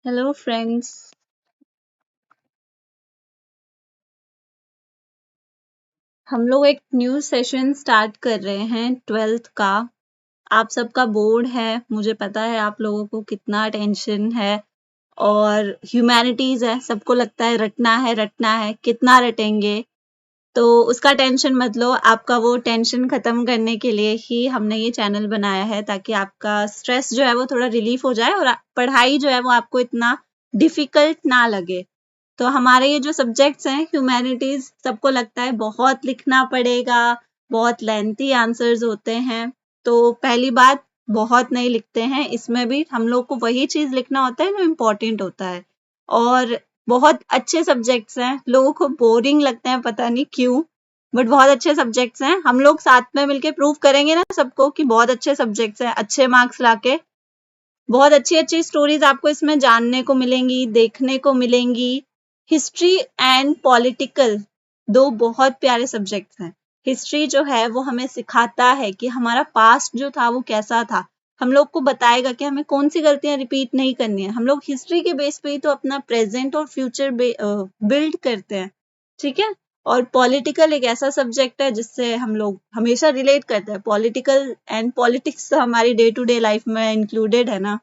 Hello friends. हम लोग एक न्यू सेशन स्टार्ट कर रहे हैं 12th का। आप सबका बोर्ड है, मुझे पता है आप लोगों को कितना टेंशन है और ह्यूमैनिटीज है, सबको लगता है रटना है, कितना रटेंगे। तो उसका टेंशन मत लो, आपका वो टेंशन खत्म करने के लिए ही हमने ये चैनल बनाया है, ताकि आपका स्ट्रेस जो है वो थोड़ा रिलीफ हो जाए और पढ़ाई जो है वो आपको इतना डिफिकल्ट ना लगे। तो हमारे ये जो सब्जेक्ट्स हैं ह्यूमैनिटीज, सबको लगता है बहुत लिखना पड़ेगा, बहुत लेंथी आंसर्स होते हैं। तो पहली बात, बहुत नहीं लिखते हैं, इसमें भी हम लोग को वही चीज लिखना होता है जो इम्पोर्टेंट होता है। और बहुत अच्छे सब्जेक्ट्स हैं, लोगों को बोरिंग लगते हैं पता नहीं क्यों, बट बहुत अच्छे सब्जेक्ट्स हैं। हम लोग साथ में मिलके प्रूव करेंगे ना सबको कि बहुत अच्छे सब्जेक्ट्स हैं, अच्छे मार्क्स लाके। बहुत अच्छी अच्छी स्टोरीज आपको इसमें जानने को मिलेंगी, देखने को मिलेंगी। हिस्ट्री एंड पॉलिटिकल दो बहुत प्यारे सब्जेक्ट्स हैं। हिस्ट्री जो है वो हमें सिखाता है कि हमारा पास्ट जो था वो कैसा था, हम लोग को बताएगा कि हमें कौन सी गलतियां रिपीट नहीं करनी है। हम लोग हिस्ट्री के बेस पे ही तो अपना प्रेजेंट और फ्यूचर बिल्ड करते हैं, ठीक है। और पॉलिटिकल एक ऐसा सब्जेक्ट है जिससे हम लोग हमेशा रिलेट करते हैं। पॉलिटिकल एंड पॉलिटिक्स तो हमारी डे टू डे लाइफ में इंक्लूडेड है ना।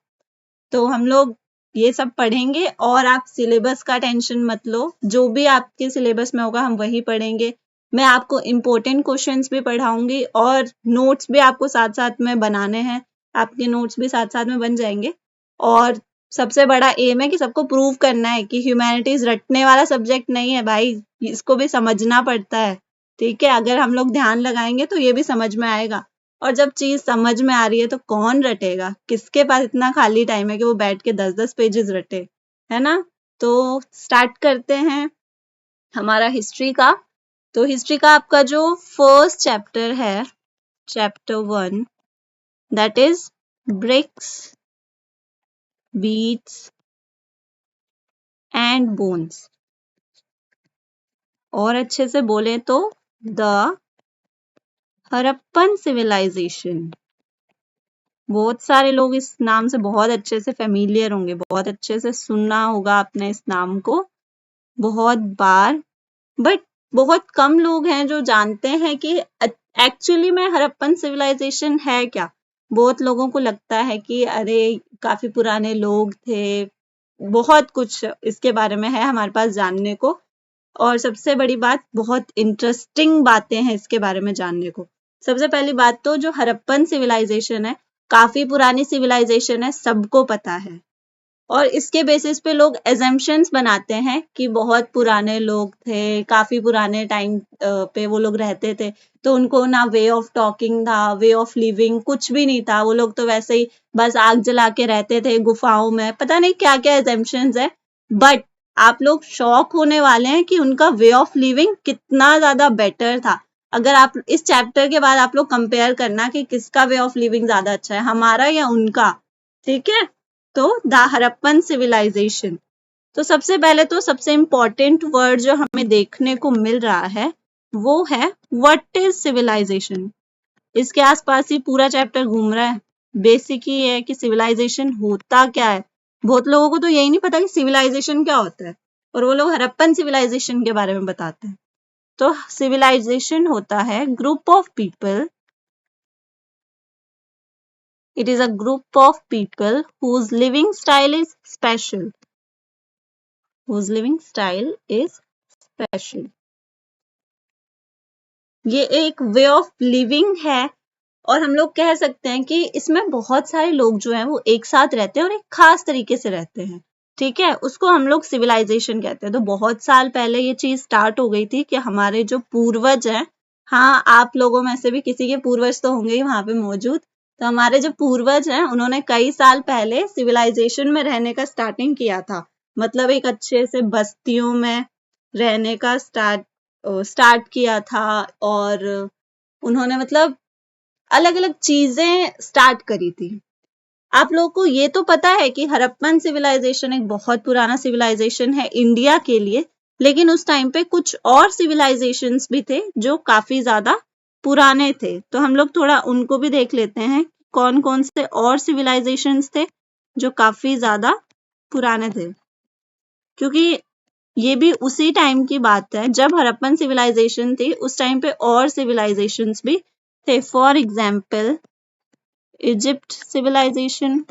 तो हम लोग ये सब पढ़ेंगे और आप सिलेबस का टेंशन मत लो, जो भी आपके सिलेबस में होगा हम वही पढ़ेंगे। मैं आपको इम्पोर्टेंट क्वेश्चंस भी पढ़ाऊंगी और नोट्स भी आपको साथ साथ में बनाने हैं, आपके नोट्स भी साथ साथ में बन जाएंगे। और सबसे बड़ा एम है कि सबको प्रूव करना है कि ह्यूमैनिटीज रटने वाला सब्जेक्ट नहीं है भाई, इसको भी समझना पड़ता है, ठीक है। अगर हम लोग ध्यान लगाएंगे तो ये भी समझ में आएगा। और जब चीज समझ में आ रही है तो कौन रटेगा, किसके पास इतना खाली टाइम है कि वो बैठ के 10-10 पेजेस रटे, है ना। तो स्टार्ट करते हैं हमारा हिस्ट्री का। तो हिस्ट्री का आपका जो फर्स्ट चैप्टर है, chapter 1, that is bricks, beads and bones. और अच्छे से बोले तो द हड़प्पन सिविलाइजेशन। बहुत सारे लोग इस नाम से बहुत अच्छे से फेमिलियर होंगे, बहुत अच्छे से सुना होगा आपने इस नाम को बहुत बार। बट बहुत कम लोग हैं जो जानते हैं कि एक्चुअली में हड़प्पन सिविलाइजेशन है क्या। बहुत लोगों को लगता है कि अरे काफी पुराने लोग थे, बहुत कुछ इसके बारे में है हमारे पास जानने को। और सबसे बड़ी बात, बहुत इंटरेस्टिंग बातें हैं इसके बारे में जानने को। सबसे पहली बात तो जो हड़प्पन सिविलाइजेशन है, काफी पुरानी सिविलाइजेशन है, सबको पता है। और इसके बेसिस पे लोग एजम्पशंस बनाते हैं कि बहुत पुराने लोग थे, काफी पुराने टाइम पे वो लोग रहते थे, तो उनको ना वे ऑफ टॉकिंग था, वे ऑफ लिविंग कुछ भी नहीं था। वो लोग तो वैसे ही बस आग जला के रहते थे गुफाओं में, पता नहीं क्या क्या एजम्पशंस है। बट आप लोग शॉक होने वाले हैं कि उनका वे ऑफ लिविंग कितना ज्यादा बेटर था। अगर आप इस चैप्टर के बाद आप लोग कंपेयर करना कि किसका वे ऑफ लिविंग ज्यादा अच्छा है, हमारा या उनका, ठीक है। तो द हड़प्पन सिविलाइजेशन। तो सबसे पहले तो सबसे इम्पोर्टेंट वर्ड जो हमें देखने को मिल रहा है वो है व्हाट इज सिविलाइजेशन। इसके आसपास ही पूरा चैप्टर घूम रहा है। बेसिक ही है कि सिविलाइजेशन होता क्या है। बहुत लोगों को तो यही नहीं पता कि सिविलाइजेशन क्या होता है, और वो लोग हड़प्पन सिविलाइजेशन के बारे में बताते हैं। तो सिविलाइजेशन होता है group of people, it is a group of people whose living style is special, whose living style is special। ये एक वे ऑफ लिविंग है, और हम लोग कह सकते हैं कि इसमें बहुत सारे लोग जो हैं वो एक साथ रहते हैं और एक खास तरीके से रहते हैं, ठीक है। उसको हम लोग सिविलाइजेशन कहते हैं। तो बहुत साल पहले ये चीज स्टार्ट हो गई थी कि हमारे जो पूर्वज हैं, हाँ आप लोगों में से भी किसी के पूर्वज तो होंगे ही वहां पे मौजूद, तो हमारे जो पूर्वज हैं उन्होंने कई साल पहले सिविलाइजेशन में रहने का स्टार्टिंग किया था। मतलब एक अच्छे से बस्तियों में रहने का स्टार्ट किया था, और उन्होंने मतलब अलग अलग चीजें स्टार्ट करी थी। आप लोगों को ये तो पता है कि हड़प्पन सिविलाइजेशन एक बहुत पुराना सिविलाइजेशन है इंडिया के लिए, लेकिन उस टाइम पे कुछ और सिविलाइजेशंस भी थे जो काफी ज्यादा पुराने थे। तो हम लोग थोड़ा उनको भी देख लेते हैं, कौन कौन से और सिविलाइजेशंस थे जो काफी ज्यादा पुराने थे, क्योंकि ये भी उसी टाइम की बात है जब हड़प्पन सिविलाइजेशन थी। उस टाइम पे और सिविलाइजेशंस भी थे, फॉर एग्जाम्पल इजिप्ट सिविलाइजेशन।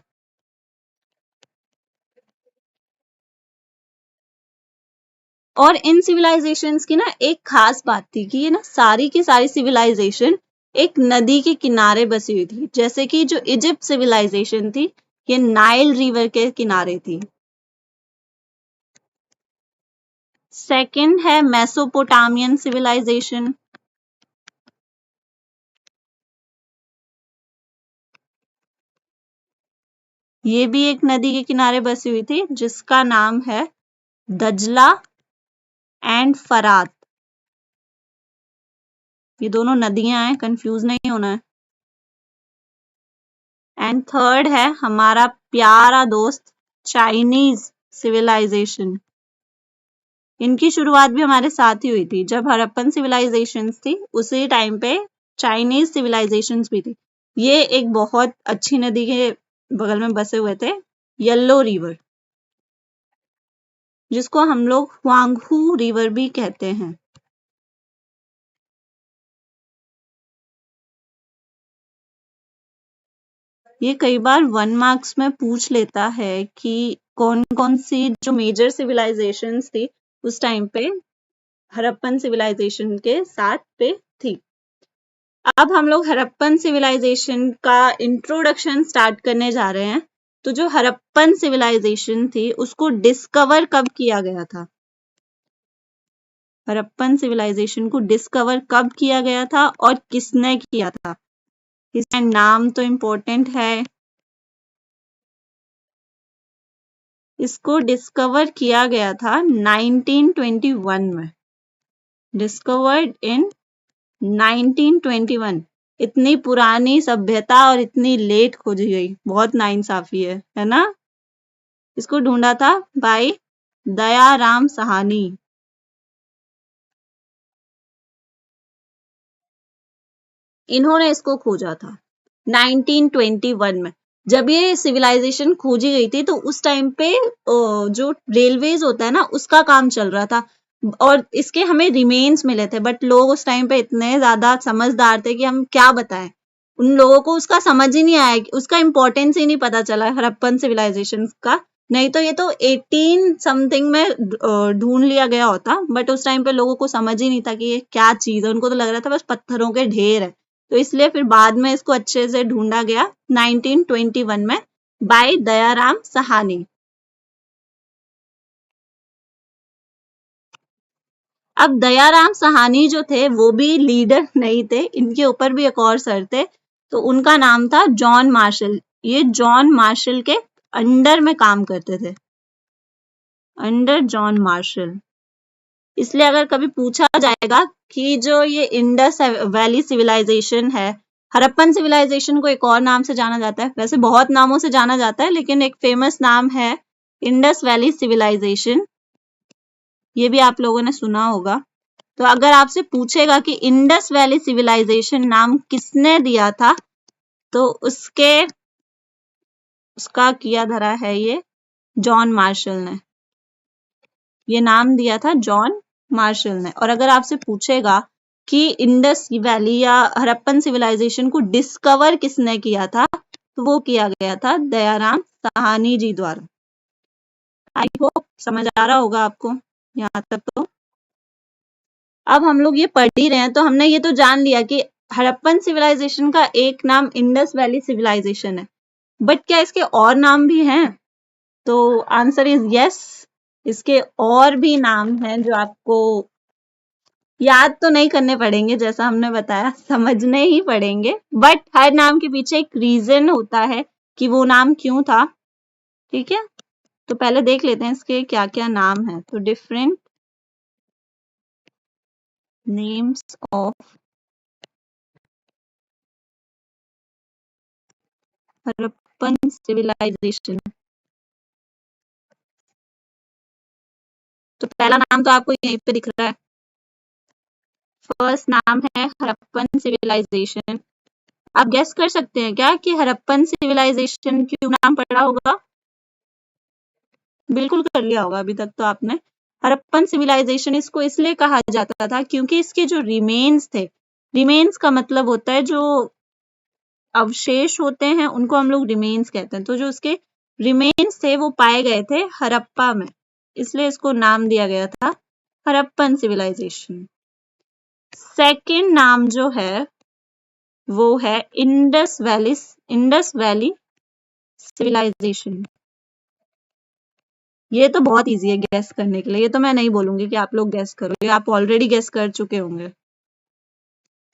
और इन सिविलाइजेशंस की ना एक खास बात थी कि ये ना सारी की सारी सिविलाइजेशन एक नदी के किनारे बसी हुई थी। जैसे कि जो इजिप्ट सिविलाइजेशन थी, ये नाइल रिवर के किनारे थी। सेकंड है मेसोपोटामियन सिविलाइजेशन। ये भी एक नदी के किनारे बसी हुई थी जिसका नाम है दजला एंड फरात। ये दोनों नदियां हैं, कंफ्यूज नहीं होना है। एंड थर्ड है हमारा प्यारा दोस्त चाइनीज सिविलाइजेशन। इनकी शुरुआत भी हमारे साथ ही हुई थी जब हड़प्पन सिविलाइजेशन थी, उसी टाइम पे चाइनीज सिविलाइजेशन भी थी। ये एक बहुत अच्छी नदी के बगल में बसे हुए थे, येलो रिवर, जिसको हम लोग हुआंगहू रिवर भी कहते हैं। ये कई बार 1 मार्क्स में पूछ लेता है कि कौन कौन सी जो मेजर सिविलाइजेशंस थी उस टाइम पे हड़प्पन सिविलाइजेशन के साथ पे थी। अब हम लोग हड़प्पन सिविलाइजेशन का इंट्रोडक्शन स्टार्ट करने जा रहे हैं। तो जो हड़प्पन सिविलाइजेशन थी उसको डिस्कवर कब किया गया था? हड़प्पन सिविलाइजेशन को डिस्कवर कब किया गया था और किसने किया था? इसका नाम तो इम्पोर्टेंट है। इसको डिस्कवर किया गया था 1921 में। Discovered in 1921। इतनी पुरानी सभ्यता और इतनी लेट खोजी गई, बहुत नाइंसाफी है ना? इसको ढूंढा था बाय दयाराम साहनी। इन्होंने इसको खोजा था 1921 में। जब ये सिविलाइजेशन खोजी गई थी तो उस टाइम पे जो रेलवेज होता है ना उसका काम चल रहा था और इसके हमें रिमेन्स मिले थे, बट लोग उस टाइम पे इतने ज्यादा समझदार थे कि हम क्या बताएं। उन लोगों को उसका समझ ही नहीं आया, उसका इम्पोर्टेंस ही नहीं पता चला हड़प्पन सिविलाइजेशन का। नहीं तो ये तो 18 समथिंग में ढूंढ लिया गया होता, बट उस टाइम पे लोगों को समझ ही नहीं था कि ये क्या चीज है। उनको तो लग रहा था बस पत्थरों के ढेर है। तो इसलिए फिर बाद में इसको अच्छे से ढूंढा गया 1921 में बाय दयाराम साहनी। अब दयाराम साहनी जो थे वो भी लीडर नहीं थे, इनके ऊपर भी एक और सर थे। तो उनका नाम था जॉन मार्शल। ये जॉन मार्शल के अंडर में काम करते थे, अंडर जॉन मार्शल। इसलिए अगर कभी पूछा जाएगा कि जो ये इंडस वैली सिविलाइजेशन है, हड़प्पन सिविलाइजेशन को एक और नाम से जाना जाता है, वैसे बहुत नामों से जाना जाता है लेकिन एक फेमस नाम है इंडस वैली सिविलाइजेशन। ये भी आप लोगों ने सुना होगा। तो अगर आपसे पूछेगा कि इंडस वैली सिविलाइजेशन नाम किसने दिया था, तो उसका किया धरा है ये जॉन मार्शल ने। ये नाम दिया था जॉन मार्शल ने। और अगर आपसे पूछेगा कि इंडस वैली या हड़प्पन सिविलाइजेशन को डिस्कवर किसने किया था, तो वो किया गया था दयाराम साहनी जी द्वारा। आई होप समझ आ रहा होगा आपको यहाँ तक। तो अब हम लोग ये पढ़ ही रहे हैं तो हमने ये तो जान लिया कि हड़प्पन सिविलाइजेशन का एक नाम इंडस वैली सिविलाइजेशन है, बट क्या इसके और नाम भी हैं? तो आंसर इज यस। इसके और भी नाम हैं जो आपको याद तो नहीं करने पड़ेंगे, जैसा हमने बताया समझने ही पड़ेंगे, बट हर नाम के पीछे एक रीजन होता है कि वो नाम क्यों था। ठीक है, तो पहले देख लेते हैं इसके क्या क्या नाम है। तो different names of Harappan civilisation. तो पहला नाम तो आपको यहीं पे दिख रहा है, फर्स्ट नाम है हड़प्पन सिविलाइजेशन। आप गेस कर सकते हैं क्या कि हड़प्पन सिविलाइजेशन क्यों नाम पड़ा होगा? बिल्कुल कर लिया होगा अभी तक तो आपने। हड़प्पन सिविलाइजेशन इसको इसलिए कहा जाता था क्योंकि इसके जो रिमेन्स थे, रिमेन्स का मतलब होता है जो अवशेष होते हैं उनको हम लोग रिमेन्स कहते हैं, तो जो उसके रिमेन्स थे वो पाए गए थे हड़प्पा में, इसलिए इसको नाम दिया गया था हड़प्पन सिविलाइजेशन। सेकंड नाम जो है वो है इंडस वैली सिविलाइजेशन। ये तो बहुत इजी है गैस करने के लिए, ये तो मैं नहीं बोलूंगी कि आप लोग गैस करो, ये आप ऑलरेडी गैस कर चुके होंगे।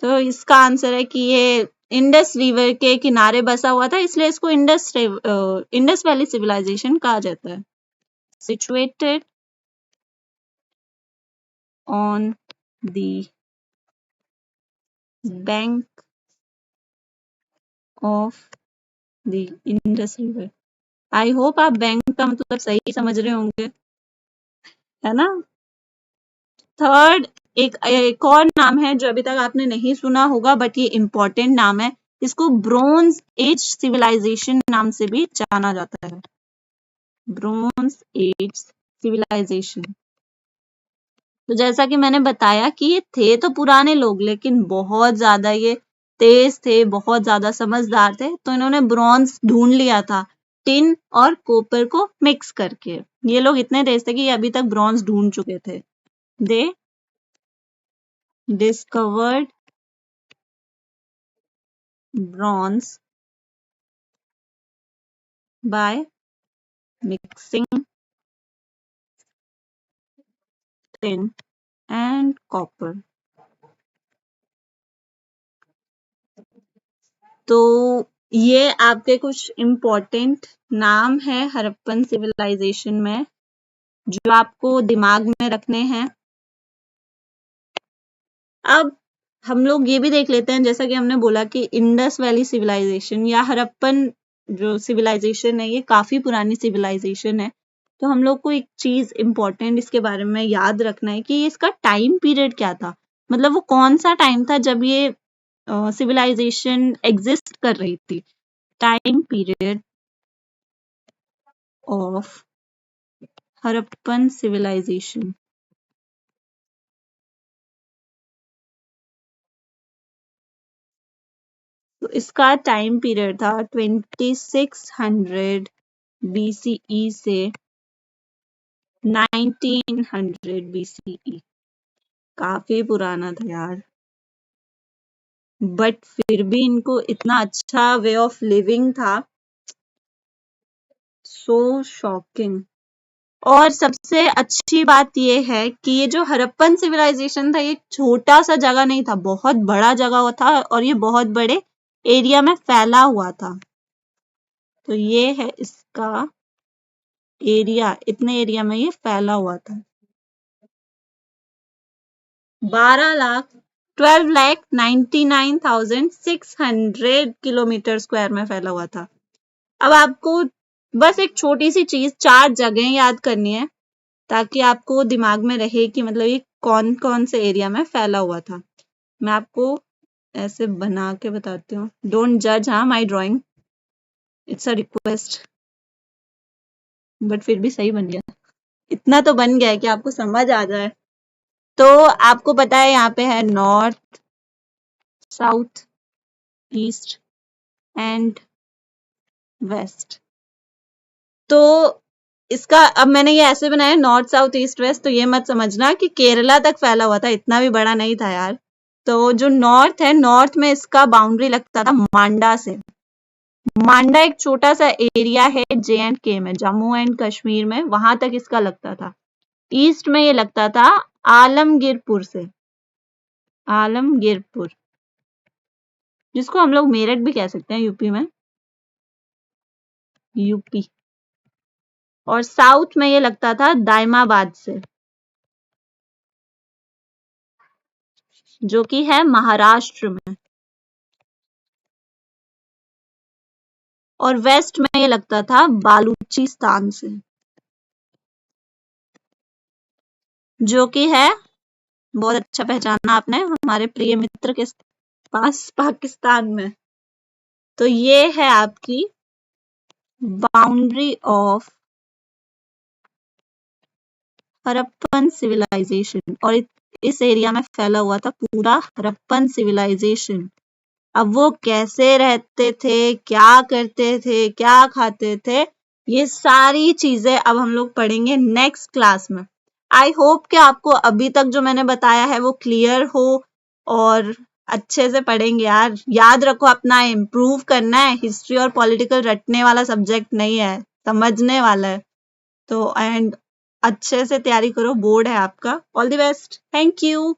तो इसका आंसर है कि ये इंडस रिवर के किनारे बसा हुआ था, इसलिए इसको इंडस वैली सिविलाइजेशन कहा जाता है। Situated on the bank of the Indus river. I hope आप बैंक का मतलब सही समझ रहे होंगे, है ना। थर्ड एक और नाम है जो अभी तक आपने नहीं सुना होगा बट ये इम्पोर्टेंट नाम है, इसको ब्रोंज एज सिविलाइजेशन नाम से भी जाना जाता है। Bronze age civilisation. तो जैसा कि मैंने बताया कि ये थे तो पुराने लोग लेकिन बहुत ज्यादा ये तेज थे, बहुत ज्यादा समझदार थे, तो इन्होंने ब्रॉन्ज ढूंढ लिया था टिन और कॉपर को मिक्स करके। ये लोग इतने तेज थे कि ये अभी तक ब्रॉन्ज ढूंढ चुके थे। दे discovered bronze by mixing tin and copper। तो ये आपके कुछ इम्पोर्टेंट नाम है हड़प्पन सिविलाइजेशन में जो आपको दिमाग में रखने हैं। अब हम लोग ये भी देख लेते हैं, जैसा कि हमने बोला कि इंडस वैली सिविलाइजेशन या हड़प्पन जो सिविलाइजेशन है ये काफी पुरानी सिविलाइजेशन है, तो हम लोग को एक चीज इम्पोर्टेंट इसके बारे में याद रखना है कि इसका टाइम पीरियड क्या था, मतलब वो कौन सा टाइम था जब ये सिविलाइजेशन एग्जिस्ट कर रही थी। Time period of Harappan civilisation. तो इसका टाइम पीरियड था 2600 BCE से 1900 BCE। काफी पुराना था यार, बट फिर भी इनको इतना अच्छा वे ऑफ लिविंग था, सो शॉकिंग। और सबसे अच्छी बात ये है कि ये जो हड़प्पन सिविलाइजेशन था ये छोटा सा जगह नहीं था, बहुत बड़ा जगह था और ये बहुत बड़े एरिया में फैला हुआ था। तो ये है इसका एरिया, इतने एरिया में ये फैला हुआ था। 12,99,600 किलोमीटर स्क्वायर में फैला हुआ था। अब आपको बस एक छोटी सी चीज, 4 जगह याद करनी है ताकि आपको दिमाग में रहे कि मतलब ये कौन कौन से एरिया में फैला हुआ था। मैं आपको ऐसे बना के बताती हूँ, डोंट जज हाँ माई drawing, it's a request. But फिर भी सही बन गया, इतना तो बन गया है कि आपको समझ आ जाए। तो आपको पता है यहाँ पे है north, south, east and west. तो इसका अब मैंने ये ऐसे बनाया नॉर्थ साउथ ईस्ट वेस्ट, तो ये मत समझना कि केरला तक फैला हुआ था, इतना भी बड़ा नहीं था यार। तो जो नॉर्थ है, नॉर्थ में इसका बाउंड्री लगता था मांडा से। मांडा एक छोटा सा एरिया है J&K में, जम्मू एंड कश्मीर में, वहां तक इसका लगता था। ईस्ट में ये लगता था आलमगीरपुर से, आलमगीरपुर, जिसको हम लोग मेरठ भी कह सकते हैं यूपी में, यूपी। और साउथ में ये लगता था दायमाबाद से, जो कि है महाराष्ट्र में। और वेस्ट में ये लगता था बालूचिस्तान से, जो कि है, बहुत अच्छा पहचाना आपने, हमारे प्रिय मित्र के पास पाकिस्तान में। तो ये है आपकी बाउंड्री ऑफ हड़प्पन सिविलाइजेशन, और इस एरिया में फैला हुआ था पूरा हड़प्पन सिविलाइजेशन। अब वो कैसे रहते थे, क्या करते थे, क्या खाते थे, ये सारी चीजें अब हम लोग पढ़ेंगे नेक्स्ट क्लास में। आई होप कि आपको अभी तक जो मैंने बताया है वो क्लियर हो और अच्छे से पढ़ेंगे यार। याद रखो अपना इम्प्रूव करना है, हिस्ट्री और पॉलिटिकल रटने वाला सब्जेक्ट नहीं है, समझने वाला है। तो एंड अच्छे से तैयारी करो, बोर्ड है आपका। All the best, thank you.